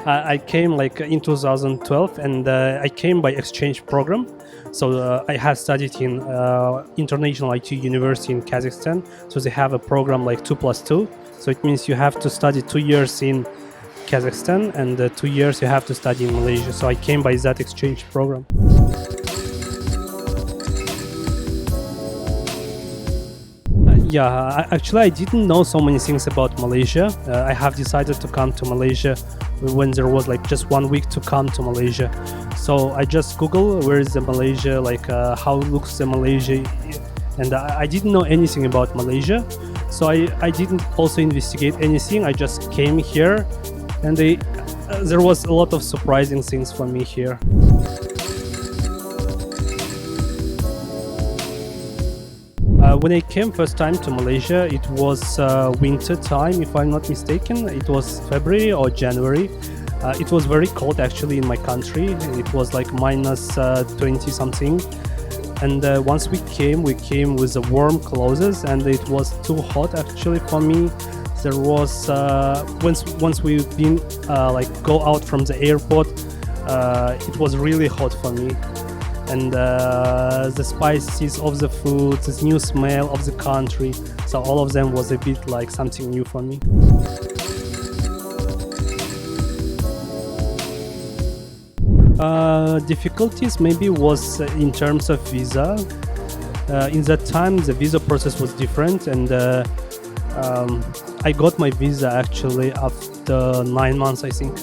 I came like in 2012, and I came by exchange program. So I have studied in International IT University in Kazakhstan. So they have a program like 2+2. So it means you have to study 2 years in Kazakhstan, and 2 years you have to study in Malaysia. So I came by that exchange program. Actually, I didn't know so many things about Malaysia. I have decided to come to Malaysia when there was like just 1 week to come to Malaysia. So I just Google where is the Malaysia, like how looks the Malaysia, and I didn't know anything about Malaysia. So I didn't also investigate anything. I just came here, and there was a lot of surprising things for me here. When I came first time to Malaysia, it was winter time, if I'm not mistaken. It was February or January. It was very cold actually in my country. It was like minus 20 something. And once we came with the warm clothes, and it was too hot actually for me. There was once we've been like go out from the airport, it was really hot for me. And the spices of the food, this new smell of the country, so all of them was a bit like something new for me. Difficulties maybe was in terms of visa. In that time the visa process was different, and I got my visa actually after 9 months, I think.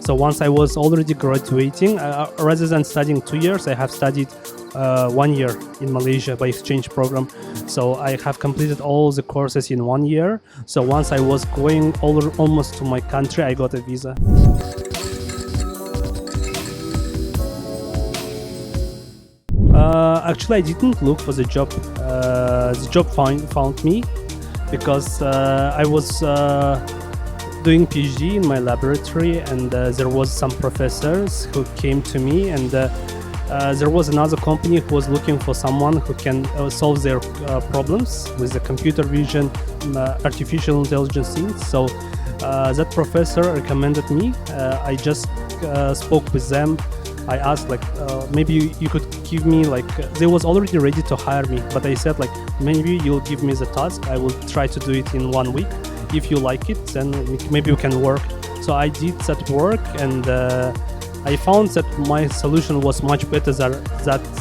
So once I was already graduating, rather than studying 2 years, I have studied 1 year in Malaysia by exchange program. So I have completed all the courses in 1 year. So once I was going almost to my country, I got a visa. Actually, I didn't look for the job. The job found me because I was doing PhD in my laboratory, and there was some professors who came to me, and there was another company who was looking for someone who can solve their problems with the computer vision, artificial intelligence things. So that professor recommended me. I just spoke with them. I asked like maybe you could give me like they was already ready to hire me, but I said like maybe you'll give me the task. I will try to do it in 1 week. If you like it, then maybe we can work. So I did that work, and I found that my solution was much better than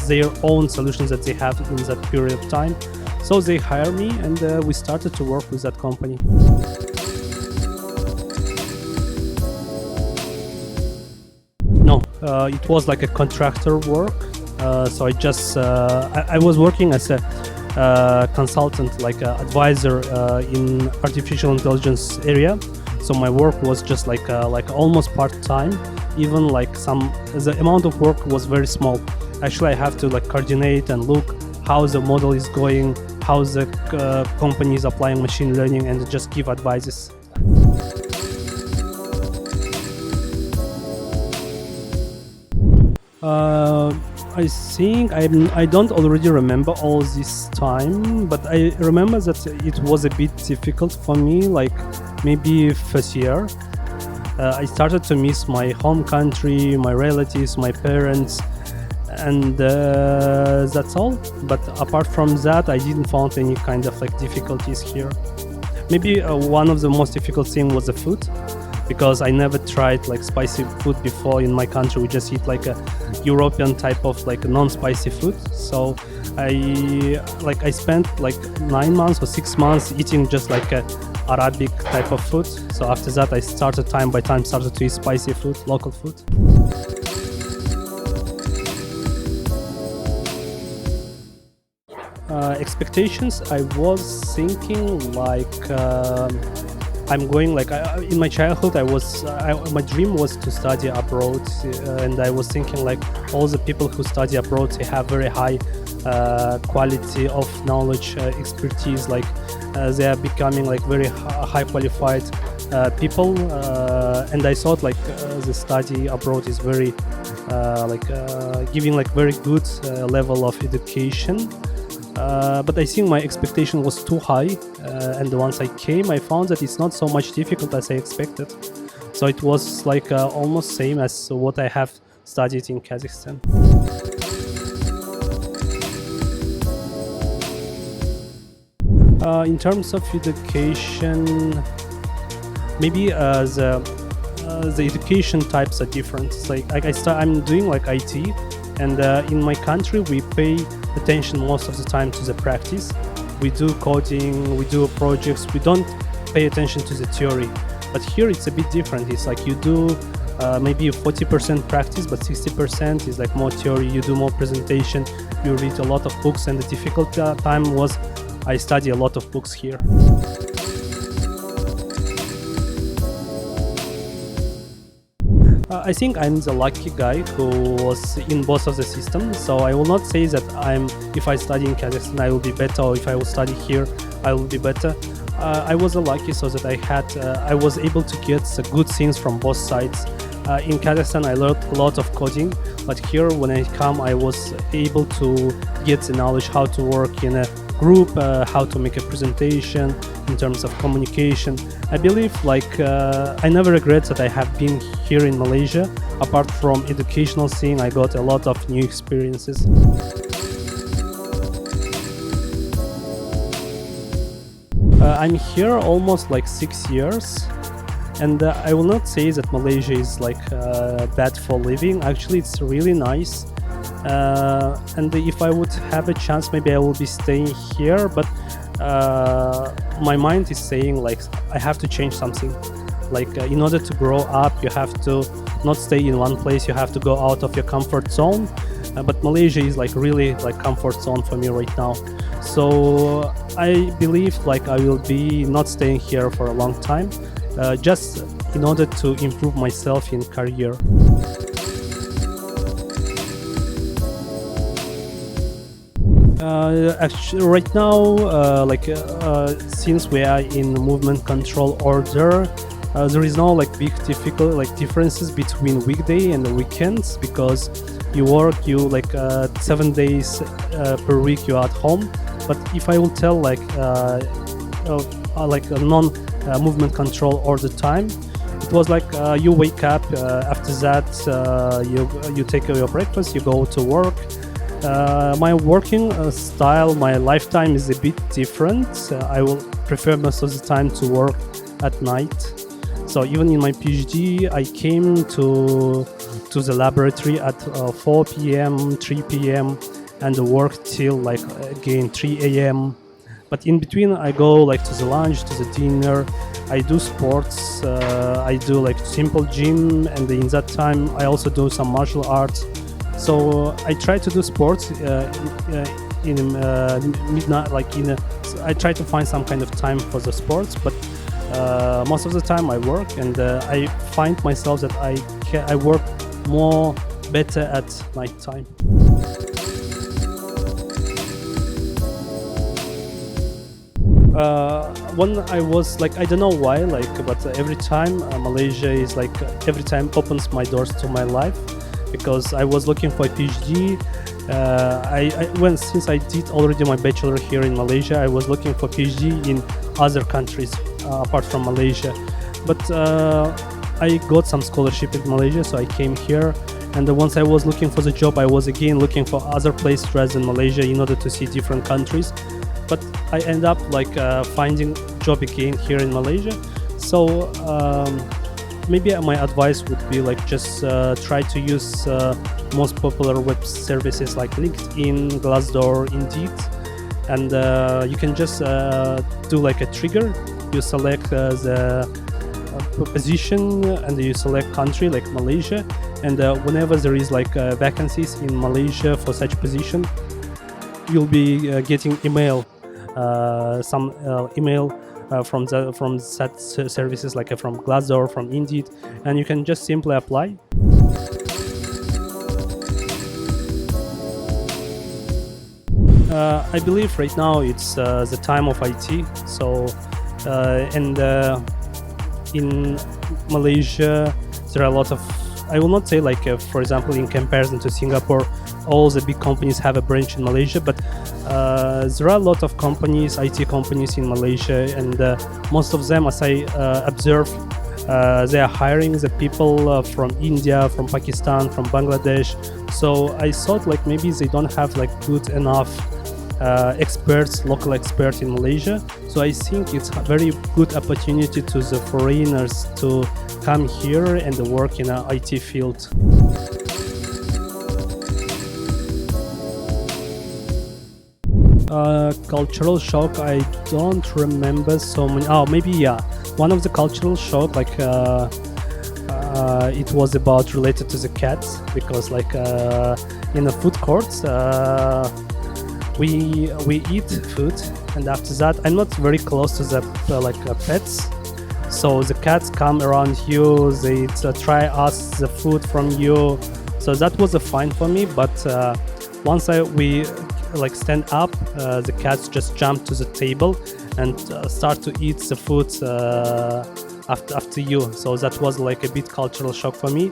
their own solutions that they have in that period of time. So they hired me, and we started to work with that company. No, it was like a contractor work. So I just I was working as a consultant, like an advisor in artificial intelligence area. So my work was just like almost part-time. Even like the amount of work was very small. Actually, I have to like coordinate and look how the model is going, how the company is applying machine learning, and just give advices. I think I don't already remember all this time, but I remember that it was a bit difficult for me, like maybe first year. I started to miss my home country, my relatives, my parents, and that's all. But apart from that, I didn't find any kind of like difficulties here. Maybe one of the most difficult thing was the food, because I never tried like spicy food before in my country. We just eat like a European type of like non-spicy food. So I spent like 9 months or 6 months eating just like a Arabic type of food. So after that, I started time by time to eat spicy food, local food. Expectations, I was thinking like I'm going like in my childhood my dream was to study abroad, and I was thinking like all the people who study abroad, they have very high quality of knowledge, expertise, like they are becoming like very high qualified people, and I thought like the study abroad is very giving like very good level of education. But I think my expectation was too high, and once I came, I found that it's not so much difficult as I expected. So it was like almost same as what I have studied in Kazakhstan. In terms of education, maybe the education types are different. It's like I'm doing like IT, and in my country we pay attention most of the time to the practice. We do coding, we do projects, we don't pay attention to the theory. But here it's a bit different. It's like you do maybe 40% practice, but 60% is like more theory. You do more presentation, you read a lot of books, and the difficult time was I study a lot of books here. I think I'm the lucky guy who was in both of the systems. So I will not say that if I study in Kazakhstan I will be better, or if I will study here I will be better. I was lucky so that I was able to get the good things from both sides. In Kazakhstan I learned a lot of coding, but here when I come I was able to get the knowledge how to work in a group, how to make a presentation in terms of communication. I believe I never regret that I have been here in Malaysia. Apart from educational thing, I got a lot of new experiences. I'm here almost like 6 years, and I will not say that Malaysia is bad for living. Actually, it's really nice. And if I would have a chance, maybe I will be staying here, but my mind is saying I have to change something. In order to grow up, you have to not stay in one place, you have to go out of your comfort zone. But Malaysia is really comfort zone for me right now. So I believe I will be not staying here for a long time, just in order to improve myself in career. Actually, right now, since we are in movement control order, there is no big differences between weekday and the weekends, because you work 7 days per week you're at home. But if I will tell a non-movement control order time, it was you wake up, after that you take your breakfast, you go to work. My working style, my lifetime is a bit different. I will prefer most of the time to work at night. So even in my PhD, I came to the laboratory at 4 p.m., 3 p.m. and work till again 3 a.m. But in between, I go to the lunch, to the dinner. I do sports. I do simple gym, and in that time, I also do some martial arts. So I try to do sports in midnight, I try to find some kind of time for the sports, but most of the time I work, and I find myself that I work more better at night time. When I was I don't know why, but every time Malaysia is every time opens my doors to my life. Because I was looking for a PhD. Since I did already my bachelor here in Malaysia, I was looking for PhD in other countries apart from Malaysia. But I got some scholarship in Malaysia, so I came here. And once I was looking for the job, I was again looking for other places rather than Malaysia in order to see different countries. But I end up finding job again here in Malaysia. So maybe my advice would be just try to use most popular web services like LinkedIn, Glassdoor, Indeed, and you can just do a trigger. You select the position and you select country like Malaysia, and whenever there is vacancies in Malaysia for such position, you'll be getting email, some email. From such services from Glassdoor, from Indeed, and you can just simply apply. I believe right now it's the time of IT. So in Malaysia there are a lot of, I will not say for example in comparison to Singapore, all the big companies have a branch in Malaysia, but there are a lot of companies, IT companies in Malaysia, and most of them, as I observe, They are hiring the people from India, from Pakistan, from Bangladesh. So I thought like maybe they don't have like good enough experts, local experts in Malaysia. So I think it's a very good opportunity to the foreigners to come here and work in an IT field. Cultural shock, I don't remember so many. Oh, maybe yeah. One of the cultural shock, like it was about related to the cats, because like in the food courts, we eat food, and after that, I'm not very close to the pets. So the cats come around you, they try ask the food from you. So that was a fine for me. But once we stand up, the cats just jump to the table and start to eat the food after you. So that was like a bit cultural shock for me.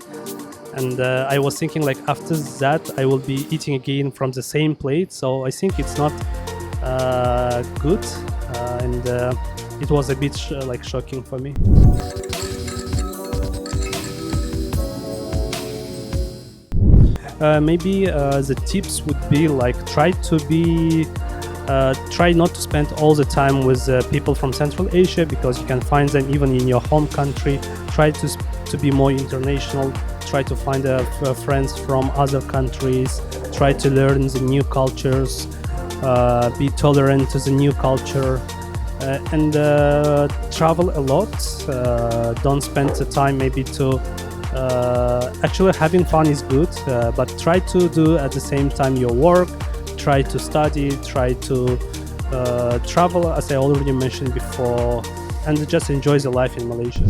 And I was thinking like after that I will be eating again from the same plate. So I think it's not good, and it was a bit shocking for me. Maybe the tips would be like try not to spend all the time with people from Central Asia, because you can find them even in your home country. Try to be more international. Try to find friends from other countries. Try to learn the new cultures. Be tolerant to the new culture, and travel a lot. Don't spend the time maybe to actually having fun is good, but try to do at the same time your work. Try to study, try to travel, as I already mentioned before, and just enjoy the life in Malaysia.